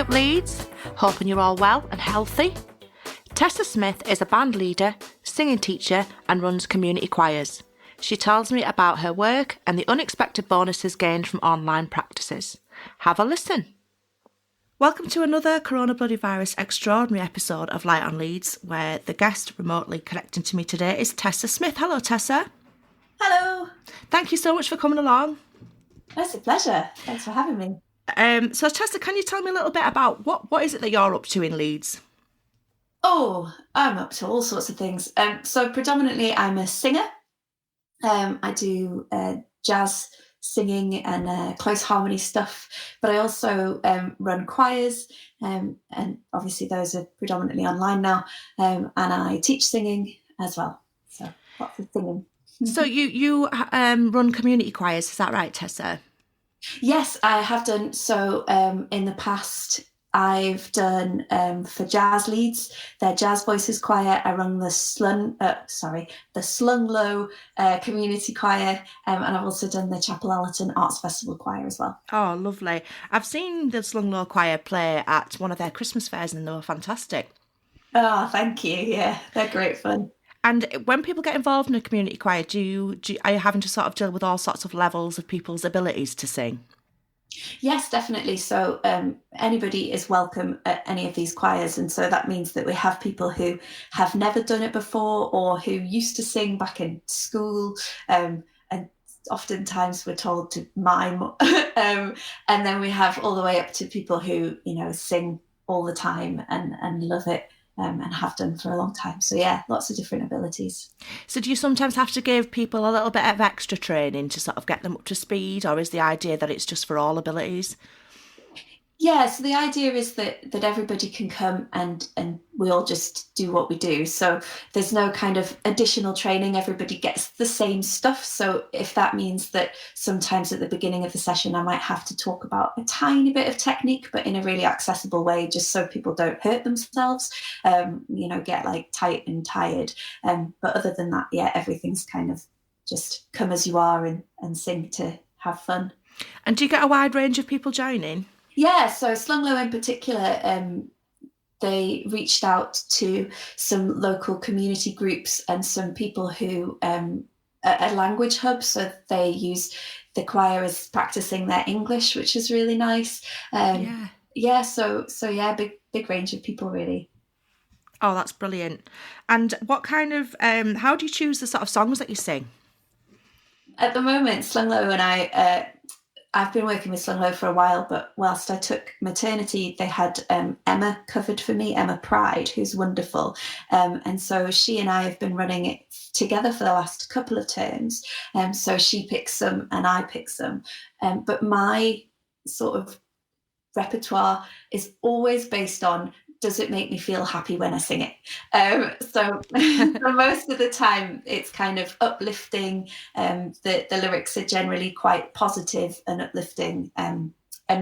up, Leeds? Hoping you're all well and healthy. Tessa Smith is a band leader, singing teacher, and runs community choirs. She tells me about her work and the unexpected bonuses gained from online practices. Have a listen. Welcome to another coronavirus extraordinary episode of Light on Leeds, where the guest remotely connecting to me today is Tessa Smith. Hello, Tessa. Hello. Thank you so much for coming along. It's a pleasure. Thanks for having me. So Tessa, can you tell me a little bit about what is it that you're up to in Leeds? Oh, I'm up to all sorts of things. So predominantly I'm a singer. I do jazz singing and close harmony stuff, but I also run choirs, and obviously those are predominantly online now, and I teach singing as well. So lots of singing. So you run community choirs, is that right, Tessa? Yes, I have done. So in the past, I've done for Jazz Leeds, their Jazz Voices Choir. I run the Slung Low Community Choir, and I've also done the Chapel Allerton Arts Festival Choir as well. Oh, lovely. I've seen the Slung Low Choir play at one of their Christmas fairs and they were fantastic. Oh, thank you. Yeah, they're great fun. And when people get involved in a community choir, are you having to sort of deal with all sorts of levels of people's abilities to sing? Yes, definitely. So anybody is welcome at any of these choirs. And so that means that we have people who have never done it before or who used to sing back in school. And oftentimes we're told to mime. And then we have all the way up to people who, sing all the time and love it. And have done for a long time. So yeah, lots of different abilities. So do you sometimes have to give people a little bit of extra training to sort of get them up to speed, or is the idea that it's just for all abilities? Yeah, so the idea is that everybody can come and we all just do what we do. So there's no kind of additional training. Everybody gets the same stuff. So if that means that sometimes at the beginning of the session, I might have to talk about a tiny bit of technique, but in a really accessible way, just so people don't hurt themselves, get like tight and tired. But other than that, yeah, everything's kind of just come as you are and sing to have fun. And do you get a wide range of people joining? Yeah, so Slung Low in particular, they reached out to some local community groups and some people who a language hub, so they use the choir as practicing their English, which is really nice. So big range of people really. Oh, that's brilliant. And what kind of how do you choose the sort of songs that you sing? At the moment, Slung Low and I've been working with Slung Low for a while, but whilst I took maternity, they had Emma covered for me, Emma Pride, who's wonderful. And so she and I have been running it together for the last couple of terms. So she picks some and I pick some. But my sort of repertoire is always based on, does it make me feel happy when I sing it? So for most of the time, it's kind of uplifting. The lyrics are generally quite positive and uplifting. And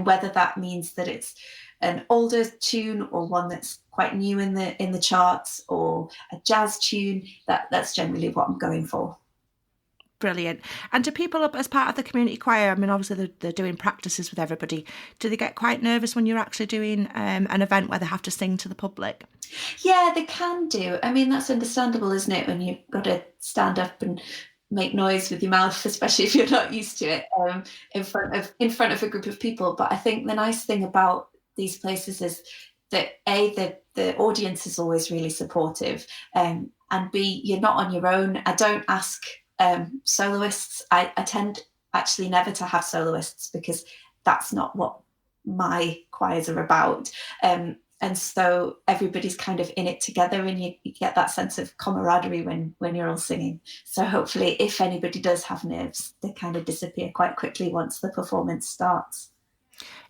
whether that means that it's an older tune or one that's quite new in the charts or a jazz tune, that's generally what I'm going for. Brilliant. And do people, as part of the community choir, I mean, obviously they're doing practices with everybody, do they get quite nervous when you're actually doing an event where they have to sing to the public? Yeah, they can do. I mean, that's understandable, isn't it, when you've got to stand up and make noise with your mouth, especially if you're not used to it, in front of a group of people. But I think the nice thing about these places is that the audience is always really supportive, and B, you're not on your own. I don't ask soloists. I tend actually never to have soloists because that's not what my choirs are about. And so everybody's kind of in it together and you get that sense of camaraderie when you're all singing. So hopefully if anybody does have nerves, they kind of disappear quite quickly once the performance starts.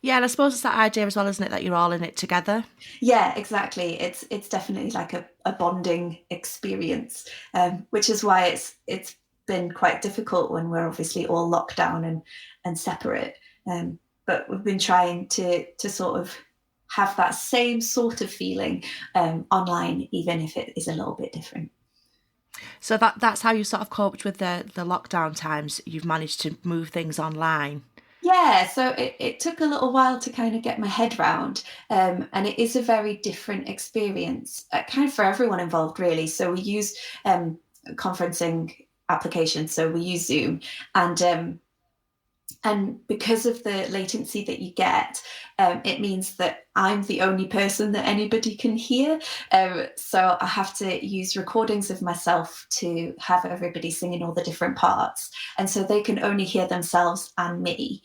Yeah, and I suppose it's that idea as well, isn't it, that you're all in it together? Yeah, exactly. It's definitely like a bonding experience, which is why it's been quite difficult when we're obviously all locked down and separate. But we've been trying to sort of have that same sort of feeling online, even if it is a little bit different. So that's how you sort of coped with the lockdown times. You've managed to move things online. Yeah, so it took a little while to kind of get my head round, and it is a very different experience, kind of for everyone involved, really. So we use conferencing applications, so we use Zoom, and because of the latency that you get, it means that I'm the only person that anybody can hear. So I have to use recordings of myself to have everybody singing all the different parts. And so they can only hear themselves and me.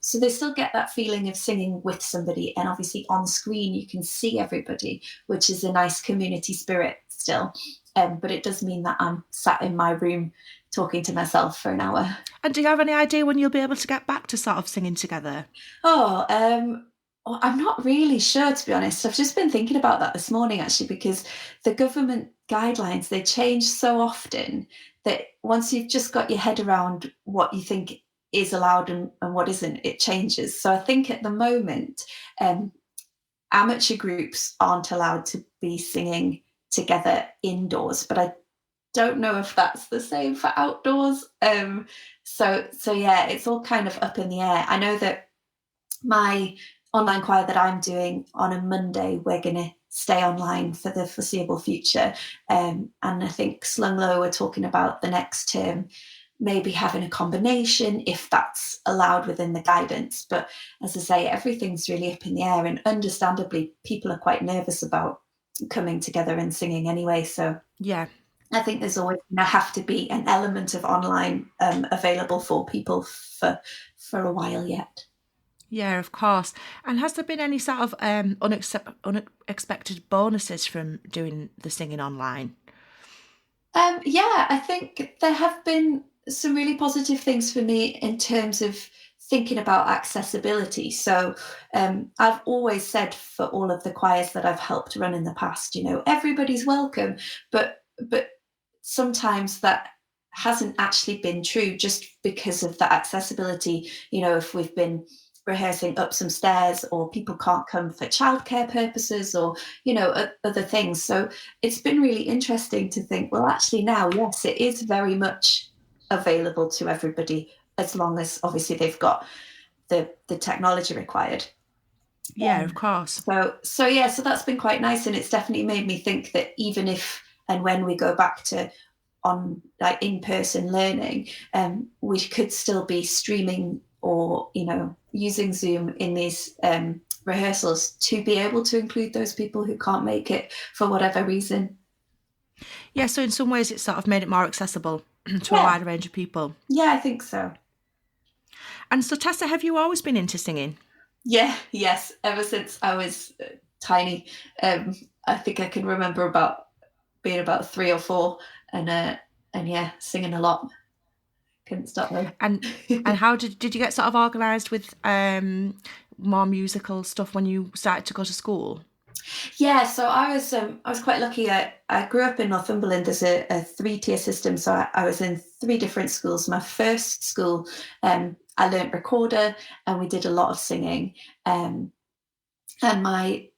So they still get that feeling of singing with somebody. And obviously on screen, you can see everybody, which is a nice community spirit still. But it does mean that I'm sat in my room talking to myself for an hour. And do you have any idea when you'll be able to get back to sort of singing together? Oh, well, I'm not really sure, to be honest. I've just been thinking about that this morning, actually, because the government guidelines, they change so often that once you've just got your head around what you think is allowed and what isn't, it changes. So I think at the moment, um, amateur groups aren't allowed to be singing together indoors, but I don't know if that's the same for outdoors. So yeah, it's all kind of up in the air. I know that my online choir that I'm doing on a Monday, we're going to stay online for the foreseeable future. And I think Slung Low are talking about the next term maybe having a combination if that's allowed within the guidance. But as I say, everything's really up in the air, and understandably, people are quite nervous about coming together and singing anyway. So Yeah. I think there's always going to have to be an element of online available for people for a while yet. Yeah, of course. And has there been any sort of unexpected bonuses from doing the singing online? Yeah, I think there have been some really positive things for me in terms of thinking about accessibility. So I've always said for all of the choirs that I've helped run in the past, everybody's welcome, but sometimes that hasn't actually been true just because of the accessibility. If we've been rehearsing up some stairs, or people can't come for childcare purposes, or other things. So it's been really interesting to think, well, actually now, yes, it is very much available to everybody, as long as obviously they've got the technology required. Yeah, um, of course. so yeah, so that's been quite nice, and it's definitely made me think that even if and when we go back to on like in-person learning, we could still be streaming, or using Zoom in these rehearsals to be able to include those people who can't make it for whatever reason. Yeah, so in some ways it's sort of made it more accessible to a Yeah, wider range of people. yeah, I think so. And so, Tessa, have you always been into singing? Yeah, yes, ever since I was tiny. um I think I can remember about being about 3 or 4, and yeah, singing a lot. Couldn't stop though. And how did you get sort of organised with more musical stuff when you started to go to school? Yeah, so I was quite lucky. I grew up in Northumberland. There's a 3-tier system, so I was in 3 different schools. My first school, I learnt recorder, and we did a lot of singing. And my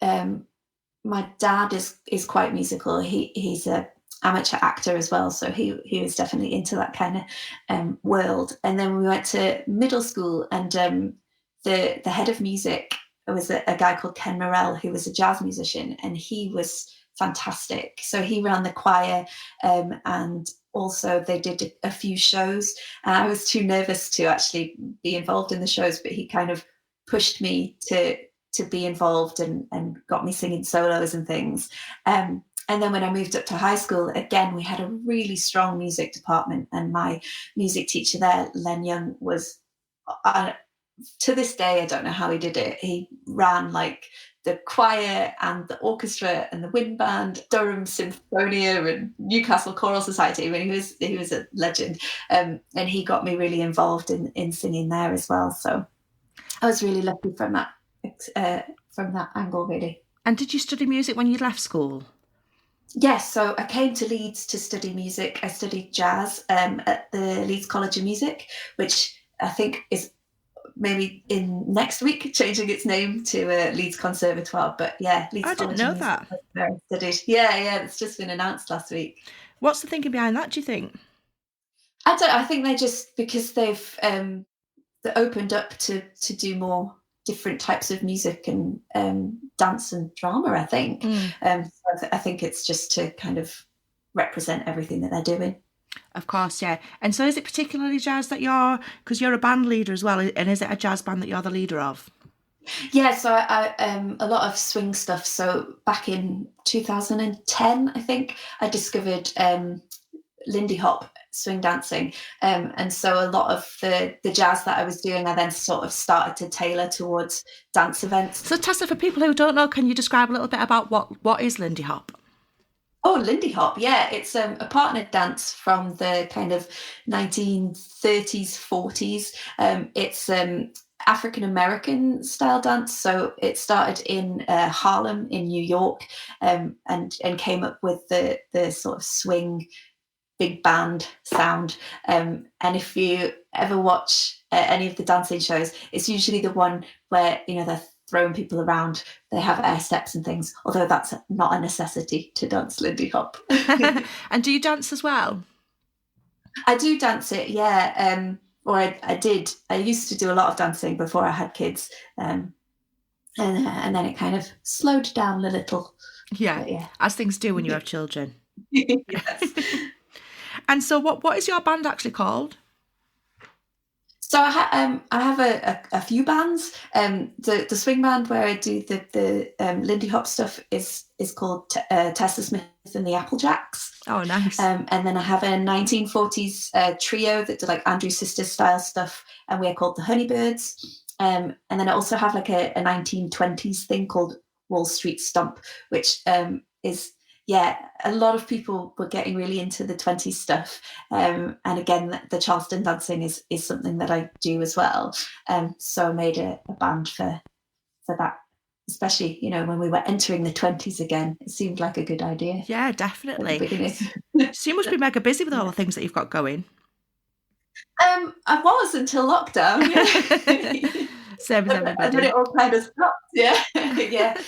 dad is quite musical. He's a amateur actor as well, so he was definitely into that kind of world. And then we went to middle school, and the head of music was a guy called Ken Morell, who was a jazz musician, and he was fantastic. So he ran the choir, and also they did a few shows. And I was too nervous to actually be involved in the shows, but he kind of pushed me to be involved, and got me singing solos and things. And then when I moved up to high school, again, we had a really strong music department, and my music teacher there, Len Young, was, uh, to this day, I don't know how he did it. He ran like the choir and the orchestra and the wind band, Durham Symphonia and Newcastle Choral Society. I mean, he was a legend, and he got me really involved in singing there as well. So I was really lucky from that angle, really. And did you study music when you left school? Yes, so I came to Leeds to study music. I studied jazz at the Leeds College of Music, which I think is maybe in next week changing its name to Leeds Conservatoire. But yeah, Leeds I didn't College of know Music that. is where I studied. Yeah, yeah, it's just been announced last week. What's the thinking behind that, do you think? I think they just, because they've that opened up to do more different types of music and dance and drama, I think. So I think it's just to kind of represent everything that they're doing. Of course, yeah. And so is it particularly jazz that because you're a band leader as well, and is it a jazz band that you're the leader of? Yeah, so I a lot of swing stuff. So back in 2010, I think, I discovered Lindy Hop swing dancing. And so a lot of the jazz that I was doing, I then sort of started to tailor towards dance events. So Tessa, for people who don't know, can you describe a little bit about what is Lindy Hop? Oh, Lindy Hop, yeah. It's a partnered dance from the kind of 1930s, 40s. It's African American style dance. So it started in Harlem in New York, and came up with the sort of swing big band sound. And if you ever watch any of the dancing shows, it's usually the one where, they're throwing people around. They have air steps and things, although that's not a necessity to dance Lindy Hop. And do you dance as well? I do dance it, yeah. Or I did. I used to do a lot of dancing before I had kids. And then it kind of slowed down a little. Yeah, yeah. As things do when you have children. Yes. And so what is your band actually called? So I have a few bands. The swing band where I do the Lindy Hop stuff is called Tessa Smith and the Applejacks. Oh, nice. And then I have a 1940s trio that do like Andrew Sisters style stuff, and we're called the Honeybirds. And then I also have like a 1920s thing called Wall Street Stomp, which is, yeah, a lot of people were getting really into the 20s stuff. And again, the Charleston dancing is something that I do as well. So I made a band for that, especially, when we were entering the 20s again. It seemed like a good idea. Yeah, definitely. So you must be mega busy with all the things that you've got going. I was until lockdown. Yeah. Same as everybody. And then it all kind of stopped. Yeah. Yeah.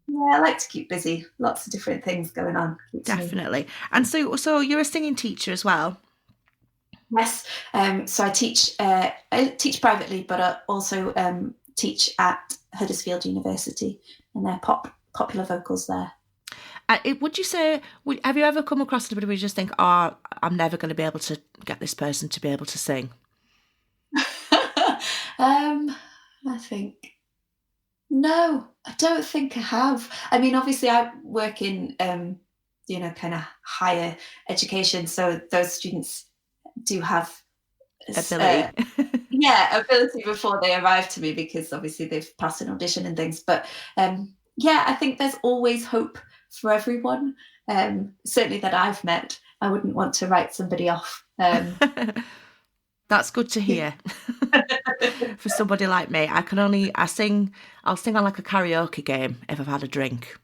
Yeah, I like to keep busy. Lots of different things going on. Definitely. And so you're a singing teacher as well? Yes. So I teach privately, but I also teach at Huddersfield University, and they're popular vocals there. Would you say, have you ever come across anybody where you just think, oh, I'm never going to be able to get this person to be able to sing? I think, no, I don't think I have. I mean, obviously I work in, kind of higher education. So those students do have ability. Ability before they arrive to me, because obviously they've passed an audition and things. But I think there's always hope for everyone. Certainly that I've met. I wouldn't want to write somebody off. That's good to hear. For somebody like me, I'll sing on like a karaoke game if I've had a drink.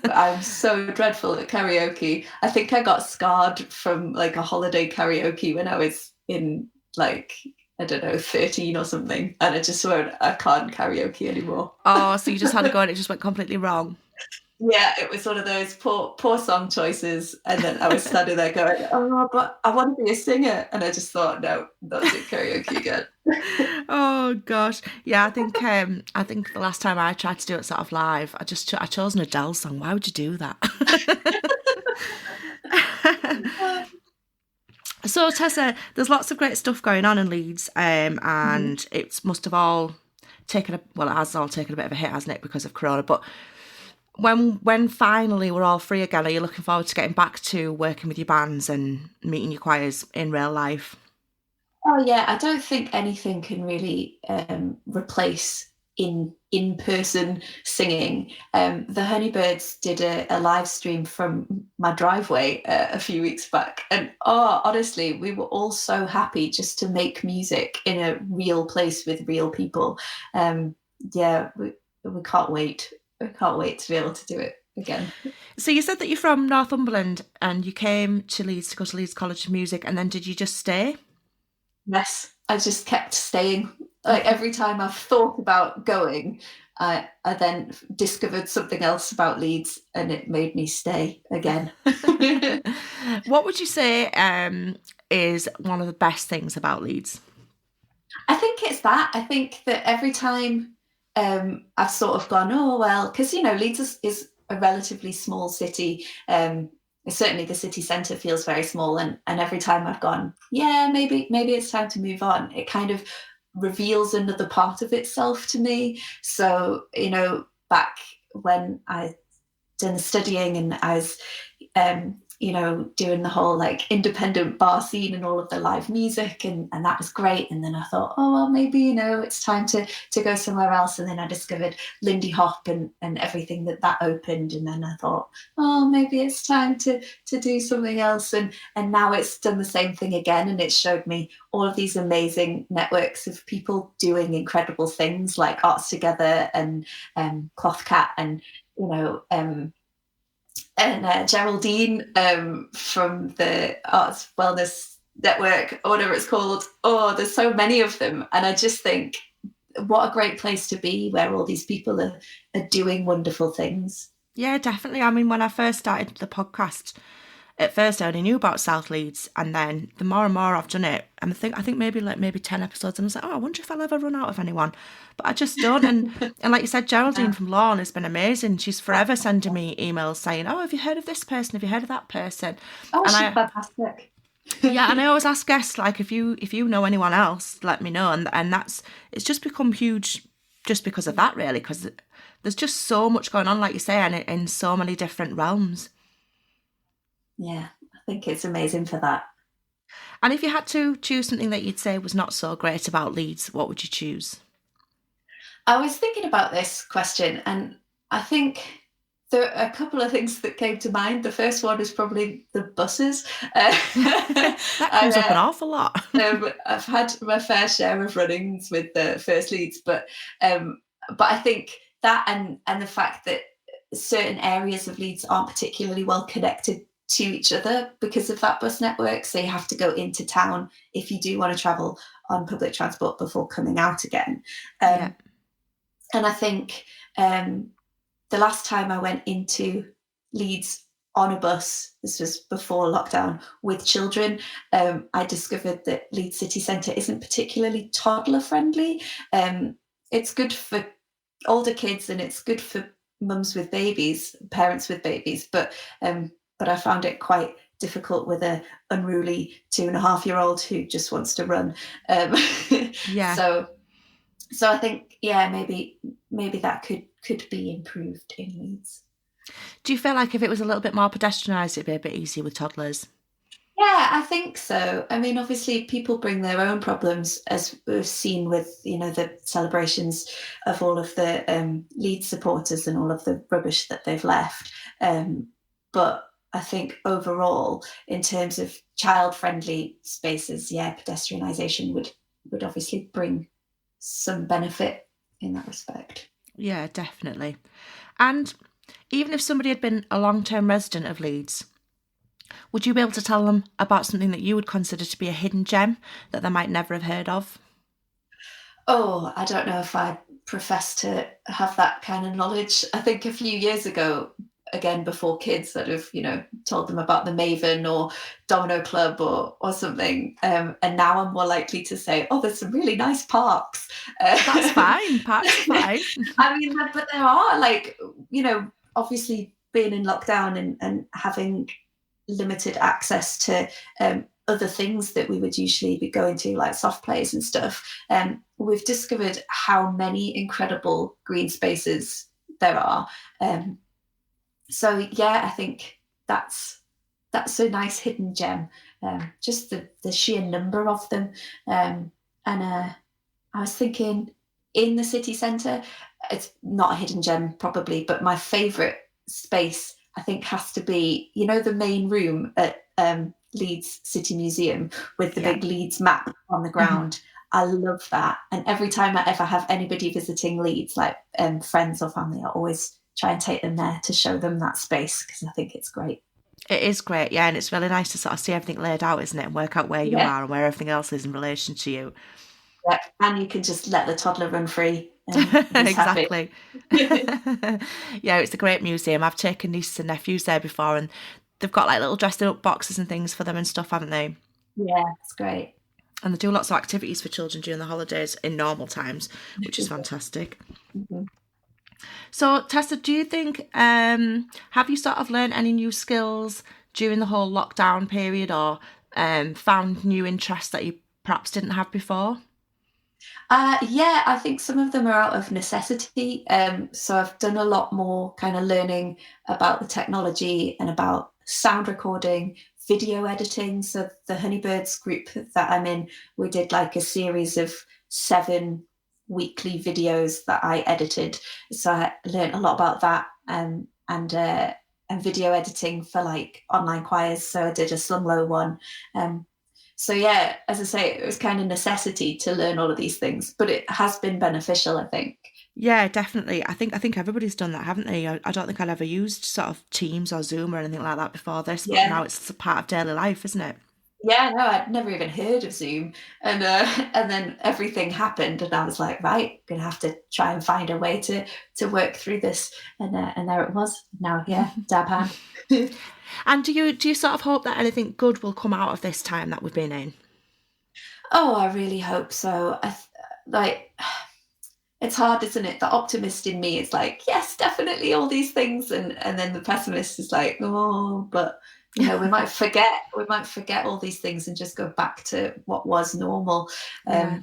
I'm so dreadful at karaoke. I think I got scarred from like a holiday karaoke when I was in like, I don't know, 13 or something, and I just won't. I can't karaoke anymore. Oh, so you just had to go and it just went completely wrong. Yeah, it was one of those poor song choices, and then I was standing there going, "Oh, but I want to be a singer," and I just thought, no, not doing karaoke again. Oh gosh, yeah. I think the last time I tried to do it sort of live, I chose an Adele song. Why would you do that? So Tessa, there's lots of great stuff going on in Leeds, and it must have all taken it has all taken a bit of a hit, hasn't it, because of Corona? But when finally we're all free again, are you looking forward to getting back to working with your bands and meeting your choirs in real life? Oh yeah, I don't think anything can really replace in-person singing. The Honeybirds did a live stream from my driveway a few weeks back, and honestly, we were all so happy just to make music in a real place with real people. We can't wait. I can't wait to be able to do it again. So you said that you're from Northumberland and you came to Leeds to go to Leeds College of Music, and then did you just stay? Yes, I just kept staying. Like every time I've thought about going, I then discovered something else about Leeds, and it made me stay again. What would you say is one of the best things about Leeds? I think it's that. I think that every time I've sort of gone, oh well, because Leeds is a relatively small city. Certainly, the city centre feels very small, and every time I've gone, yeah, maybe it's time to move on. It kind of reveals another part of itself to me. So back when I done studying and I was doing the whole like independent bar scene and all of the live music and that was great. And then I thought, oh well, maybe, it's time to go somewhere else. And then I discovered Lindy Hop and everything that opened. And then I thought, oh, maybe it's time to do something else. And now it's done the same thing again. And it showed me all of these amazing networks of people doing incredible things like Arts Together and Cloth Cat and Geraldine from the Arts Wellness Network, or whatever it's called. Oh, there's so many of them. And I just think, what a great place to be where all these people are doing wonderful things. Yeah, definitely. I mean, when I first started the podcast, at first I only knew about South Leeds, and then the more and more I've done it, and I think maybe 10 episodes, and I was like, oh, I wonder if I'll ever run out of anyone, but I just don't. And like you said, Geraldine from Lawn has been amazing. She's forever sending me emails saying, oh, have you heard of this person? Have you heard of that person? Oh, And she's I fantastic. yeah, and I always ask guests like, if you know anyone else, let me know. And it's just become huge just because of that, really, because there's just so much going on, like you say, and in so many different realms. Yeah, I think it's amazing for that. And if you had to choose something that you'd say was not so great about Leeds, what would you choose? I was thinking about this question, and I think there are a couple of things that came to mind. The first one is probably the buses. That comes up an I, awful lot. I've had my fair share of run-ins with the First Leads, but I think that and the fact that certain areas of Leeds aren't particularly well connected to each other because of that bus network. So you have to go into town if you do want to travel on public transport before coming out again. Yeah. And I think the last time I went into Leeds on a bus, this was before lockdown, with children, I discovered that Leeds city centre isn't particularly toddler friendly. It's good for older kids and it's good for mums with babies, parents with babies, but I found it quite difficult with a unruly 2.5-year-old who just wants to run. Um, Yeah. so I think, yeah, maybe that could be improved in Leeds. Do you feel like if it was a little bit more pedestrianised, it'd be a bit easier with toddlers? Yeah, I think so. I mean, obviously, people bring their own problems, as we've seen with the celebrations of all of the Leeds supporters and all of the rubbish that they've left. But I think overall, in terms of child-friendly spaces, yeah, pedestrianisation would obviously bring some benefit in that respect. Yeah, definitely. And even if somebody had been a long-term resident of Leeds, would you be able to tell them about something that you would consider to be a hidden gem that they might never have heard of? Oh, I don't know if I profess to have that kind of knowledge. I think a few years ago, again before kids, I'd have told them about the Maven or Domino Club or something. And now I'm more likely to say, oh, there's some really nice parks. That's fine. Parks are fine. I mean, but there are obviously being in lockdown and having limited access to other things that we would usually be going to, like soft plays and stuff. We've discovered how many incredible green spaces there are. So yeah, I think that's a nice hidden gem. Just the sheer number of them. And I was thinking in the city centre, it's not a hidden gem probably, but my favourite space I think has to be, the main room at Leeds City Museum with the Yeah. big Leeds map on the ground. I love that. And every time I ever have anybody visiting Leeds, like friends or family, I always try and take them there to show them that space because I think it's great. It is great, yeah, and it's really nice to sort of see everything laid out, isn't it, and work out where you Yeah, are and where everything else is in relation to you. yeah. And you can just let the toddler run free and he's happy. Exactly. Yeah, it's a great museum. I've taken nieces and nephews there before, and they've got like little dressed up boxes and things for them and stuff, haven't they? Yeah, it's great. And they do lots of activities for children during the holidays in normal times, which is fantastic. Mm-hmm. So, Tessa, do you think, have you sort of learned any new skills during the whole lockdown period, or found new interests that you perhaps didn't have before? Yeah, I think some of them are out of necessity. So I've done a lot more kind of learning about the technology and about sound recording, video editing. So the Honeybirds group that I'm in, we did like a series of 7 weekly videos that I edited. So I learned a lot about that, and video editing for like online choirs. So I did a Slum Low one. So yeah, as I say, it was kind of necessity to learn all of these things, but it has been beneficial, I think. Yeah, definitely. I think everybody's done that, haven't they? I don't think I'd ever used sort of Teams or Zoom or anything like that before this, but now Yeah. it's a part of daily life, isn't it? Yeah, no, I'd never even heard of Zoom. And then everything happened and I was like, right, gonna have to try and find a way to work through this. And there it was. Now, yeah, dab hand. And do you sort of hope that anything good will come out of this time that we've been in? Oh, I really hope so. Like, it's hard, isn't it? The optimist in me is like, yes, definitely all these things, and then the pessimist is like, oh, but we might forget all these things and just go back to what was normal. Yeah.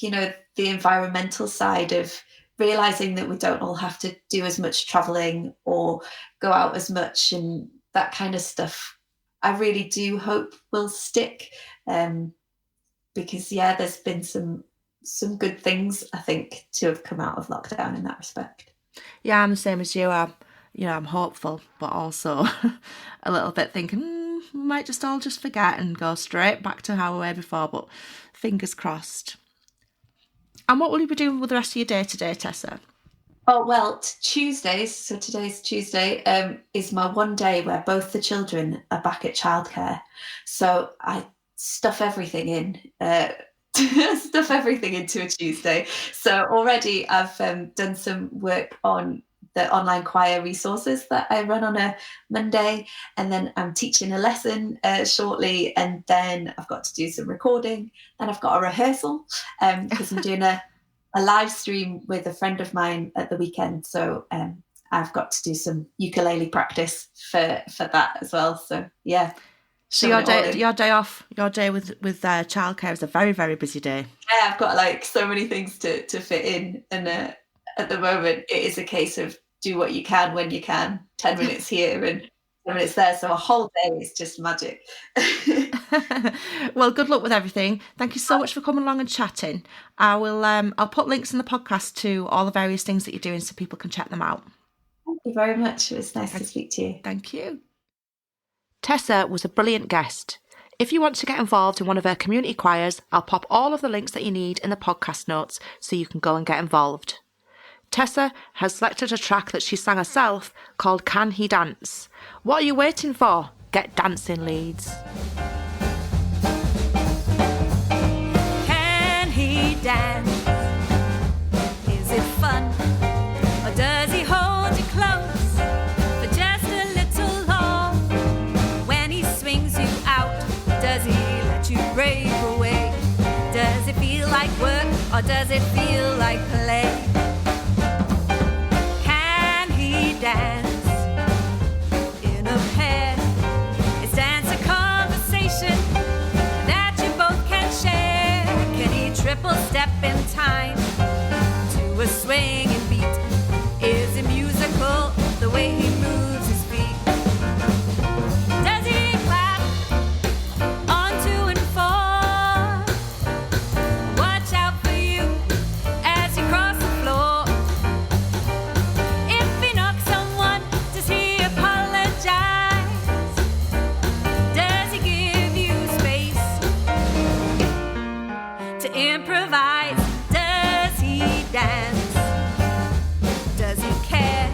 The environmental side of realizing that we don't all have to do as much traveling or go out as much and that kind of stuff. I really do hope will stick, because yeah, there's been some good things, I think, to have come out of lockdown in that respect. Yeah, I'm the same as you. I'm hopeful, but also a little bit thinking we might just all just forget and go straight back to how we were before. But fingers crossed. And what will you be doing with the rest of your day today, Tessa? Oh, well, Tuesdays, so today's Tuesday, is my one day where both the children are back at childcare. So I stuff everything in, stuff everything into a Tuesday. So already I've done some work on the online choir resources that I run on a Monday, and then I'm teaching a lesson shortly, and then I've got to do some recording, and I've got a rehearsal because I'm doing a live stream with a friend of mine at the weekend. So I've got to do some ukulele practice for that as well. So yeah. So your day off, your day with childcare is a very, very busy day. Yeah, I've got like so many things to fit in, and at the moment it is a case of do what you can when you can. 10 minutes here and 10 minutes there, so a whole day is just magic. Well, good luck with everything. Thank you so much for coming along and chatting. I'll put links in the podcast to all the various things that you're doing so people can check them out. Thank you very much. It was nice to speak to you. Thank you. Tessa was a brilliant guest. If you want to get involved in one of her community choirs, I'll pop all of the links that you need in the podcast notes so you can go and get involved. Tessa has selected a track that she sang herself called Can He Dance? What are you waiting for? Get dancing, Leeds. Can he dance? Is it fun? Or does he hold you close for just a little long? When he swings you out, does he let you break away? Does it feel like work or does it feel like play? Can he dance in a pair? Is dance a conversation that you both can share? Can he triple step in time to a swinging beat? Is it musical the way he moves his feet? Does he clap on 2 and 4? Watch out for you as you cross the floor. If he knocks someone, does he apologize? Does he give you space to improvise? Does he dance? Does he care?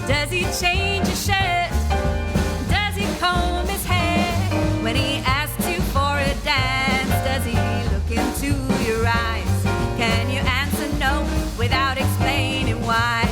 Does he change his shirt? Does he comb his hair? When he asks you for a dance, does he look into your eyes? Can you answer no without explaining why?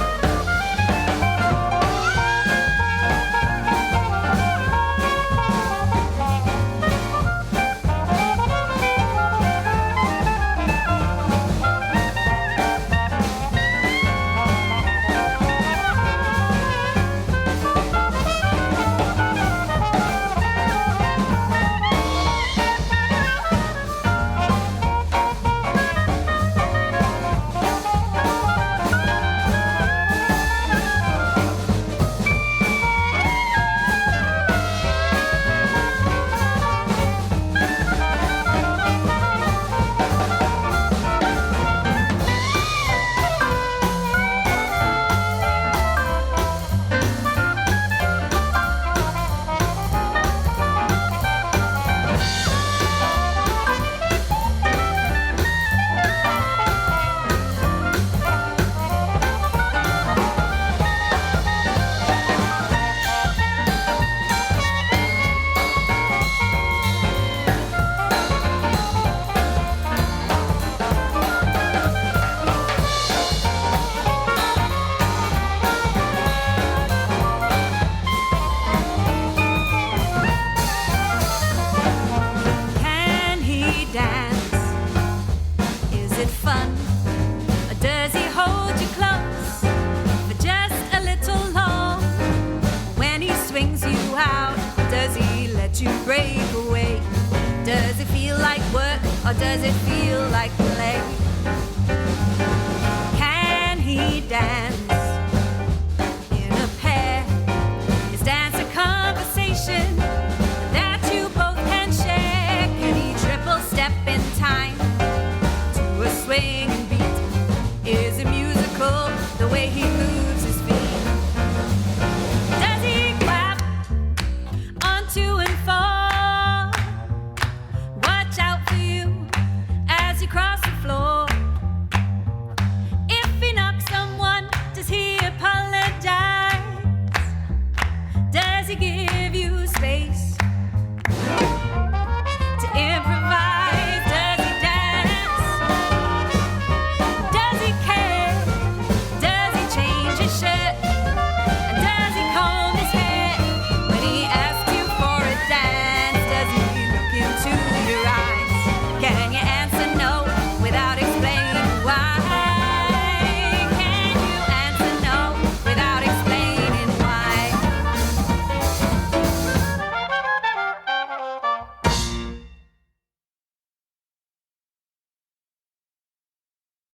Or does it feel